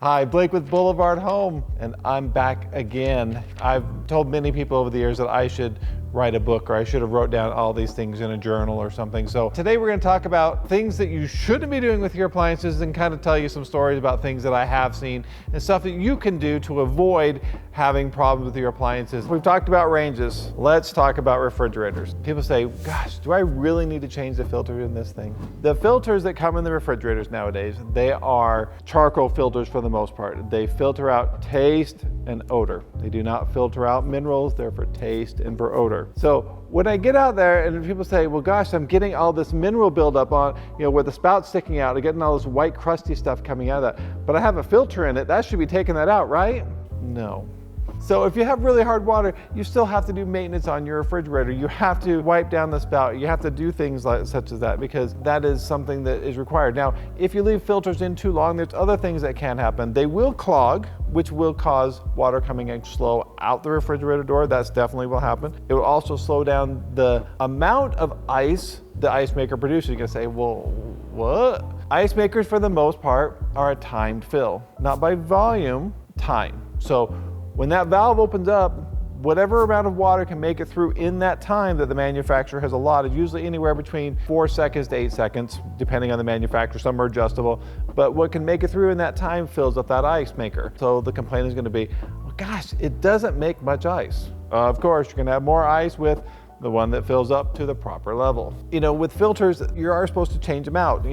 Hi, Blake with BlvdHome, and I'm back again. I've told many people over the years that I should write a book, or I should have wrote down all these things in a journal or something. So today we're going to talk about things that you shouldn't be doing with your appliances and kind of tell you some stories about things that I have seen and stuff that you can do to avoid having problems with your appliances. We've talked about ranges. Let's talk about refrigerators. People say, gosh, do I really need to change the filter in this thing? The filters that come in the refrigerators nowadays, they are charcoal filters for the most part. They filter out taste and odor. They do not filter out minerals. They're for taste and for odor. So when I get out there and people say, well, gosh, I'm getting all this mineral buildup on, where the spout's sticking out, I'm getting all this white crusty stuff coming out of that, but I have a filter in it, that should be taking that out, right? No. So if you have really hard water, you still have to do maintenance on your refrigerator. You have to wipe down the spout. You have to do things such as that, because that is something that is required. Now, if you leave filters in too long, there's other things that can happen. They will clog, which will cause water coming in slow out the refrigerator door. That's definitely will happen. It will also slow down the amount of ice the ice maker produces. You're gonna say, well, what? Ice makers, for the most part, are a timed fill, not by volume, time. So when that valve opens up, whatever amount of water can make it through in that time that the manufacturer has allotted, usually anywhere between 4 seconds to 8 seconds, depending on the manufacturer. Some are adjustable, but what can make it through in that time fills up that ice maker. So the complaint is going to be, well, gosh, it doesn't make much ice. Of course, you're going to have more ice with the one that fills up to the proper level. With filters, you are supposed to change them out.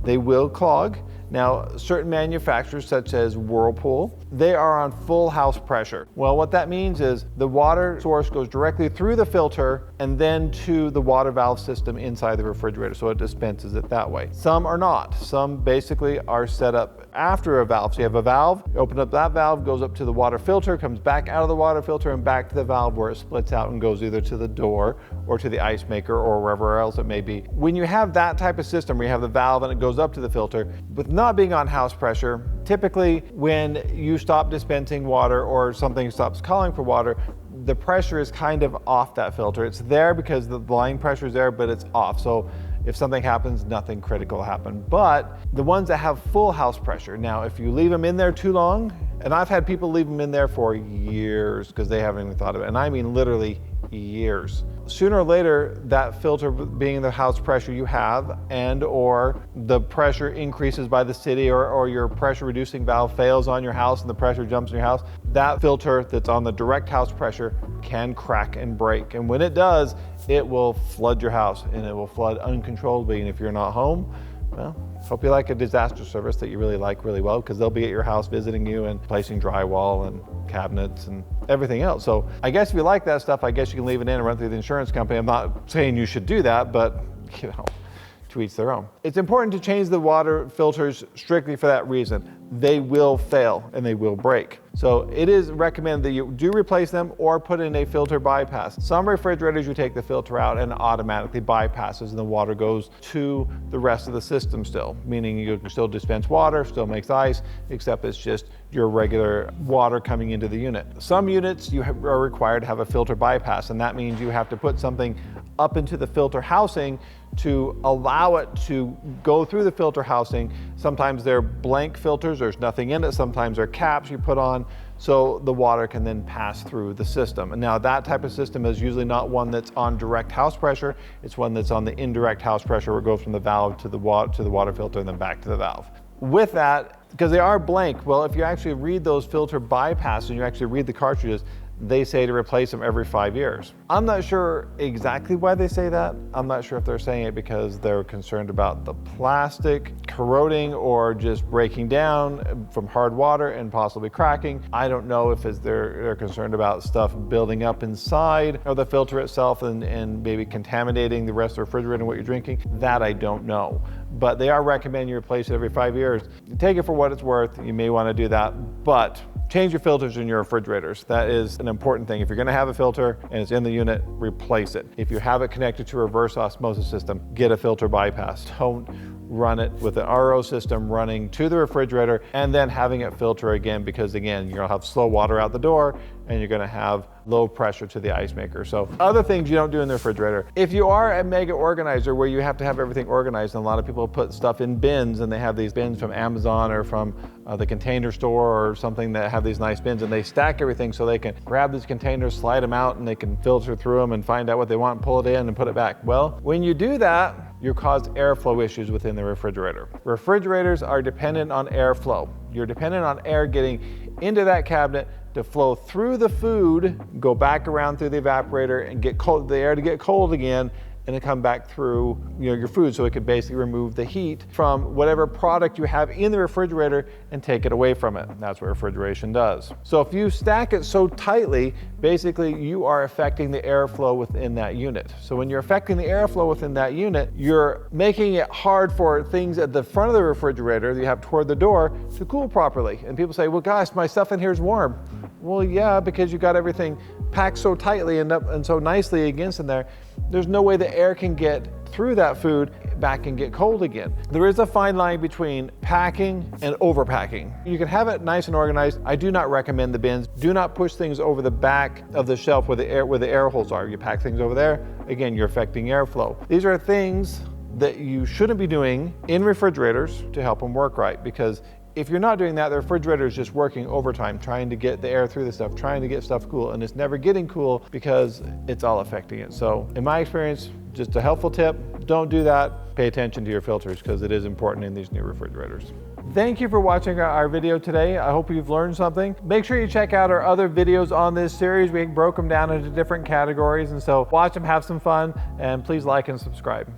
They will clog. Now, certain manufacturers, such as Whirlpool, they are on full house pressure. Well, what that means is the water source goes directly through the filter and then to the water valve system inside the refrigerator, so it dispenses it that way. Some are not. Some basically are set up after a valve. So you have a valve, you open up that valve, goes up to the water filter, comes back out of the water filter and back to the valve where it splits out and goes either to the door or to the ice maker or wherever else it may be. When you have that type of system where you have the valve and it goes up to the filter, with not being on house pressure, typically when you stop dispensing water or something stops calling for water, the pressure is kind of off that filter. It's there because the line pressure is there, but it's off. So if something happens, nothing critical will happen. But the ones that have full house pressure, now if you leave them in there too long, and I've had people leave them in there for years because they haven't even thought of it, and I mean literally years. Sooner or later, that filter being the house pressure you have, and or the pressure increases by the city, or your pressure reducing valve fails on your house and the pressure jumps in your house, that filter that's on the direct house pressure can crack and break. And when it does, it will flood your house, and it will flood uncontrollably. And if you're not home, well, hope you like a disaster service that you really like really well, because they'll be at your house visiting you and placing drywall and cabinets and everything else. So I guess if you like that stuff, I guess you can leave it in and run through the insurance company. I'm not saying you should do that, but to each their own. It's important to change the water filters strictly for that reason. They will fail and they will break. So it is recommended that you do replace them or put in a filter bypass. Some refrigerators, you take the filter out and it automatically bypasses and the water goes to the rest of the system still, meaning you can still dispense water, still makes ice, except it's just your regular water coming into the unit. Some units you are required to have a filter bypass, and that means you have to put something up into the filter housing to allow it to go through the filter housing. Sometimes they're blank filters, there's nothing in it. Sometimes they're caps you put on so the water can then pass through the system. And now that type of system is usually not one that's on direct house pressure. It's one that's on the indirect house pressure, where it goes from the valve to the water filter and then back to the valve. With that, because they are blank, well, if you actually read those filter bypasses and you actually read the cartridges, they say to replace them every 5 years. I'm not sure exactly why they say that. I'm not sure if they're saying it because they're concerned about the plastic corroding or just breaking down from hard water and possibly cracking. I don't know if they're concerned about stuff building up inside of the filter itself and maybe contaminating the rest of the refrigerator and what you're drinking. That I don't know. But they are recommending you replace it every 5 years. Take it for what it's worth. You may want to do that, but change your filters in your refrigerators. That is an important thing. If you're gonna have a filter and it's in the unit, replace it. If you have it connected to a reverse osmosis system, get a filter bypass. Don't run it with an RO system running to the refrigerator and then having it filter again, because again, you're gonna have slow water out the door and you're gonna have low pressure to the ice maker. So other things you don't do in the refrigerator. If you are a mega organizer where you have to have everything organized, and a lot of people put stuff in bins, and they have these bins from Amazon or from the Container Store or something that have these nice bins, and they stack everything so they can grab these containers, slide them out, and they can filter through them and find out what they want, pull it in and put it back. Well, when you do that, you cause airflow issues within the refrigerator. Refrigerators are dependent on airflow. You're dependent on air getting into that cabinet to flow through the food, go back around through the evaporator and get cold, the air to get cold again, and then come back through your food, so it could basically remove the heat from whatever product you have in the refrigerator and take it away from it. That's what refrigeration does. So if you stack it so tightly, basically you are affecting the airflow within that unit. So when you're affecting the airflow within that unit, you're making it hard for things at the front of the refrigerator that you have toward the door to cool properly. And people say, well gosh, my stuff in here is warm. Well, yeah, because you got everything packed so tightly and so nicely against in there, there's no way the air can get through that food back and get cold again. There is a fine line between packing and overpacking. You can have it nice and organized. I do not recommend the bins. Do not push things over the back of the shelf where the air holes are. You pack things over there, again, you're affecting airflow. These are things that you shouldn't be doing in refrigerators to help them work right, because if you're not doing that, the refrigerator is just working overtime, trying to get the air through the stuff, trying to get stuff cool, and it's never getting cool because it's all affecting it. So in my experience, just a helpful tip, don't do that. Pay attention to your filters, because it is important in these new refrigerators. Thank you for watching our video today. I hope you've learned something. Make sure you check out our other videos on this series. We broke them down into different categories, and so watch them, have some fun, and please like and subscribe.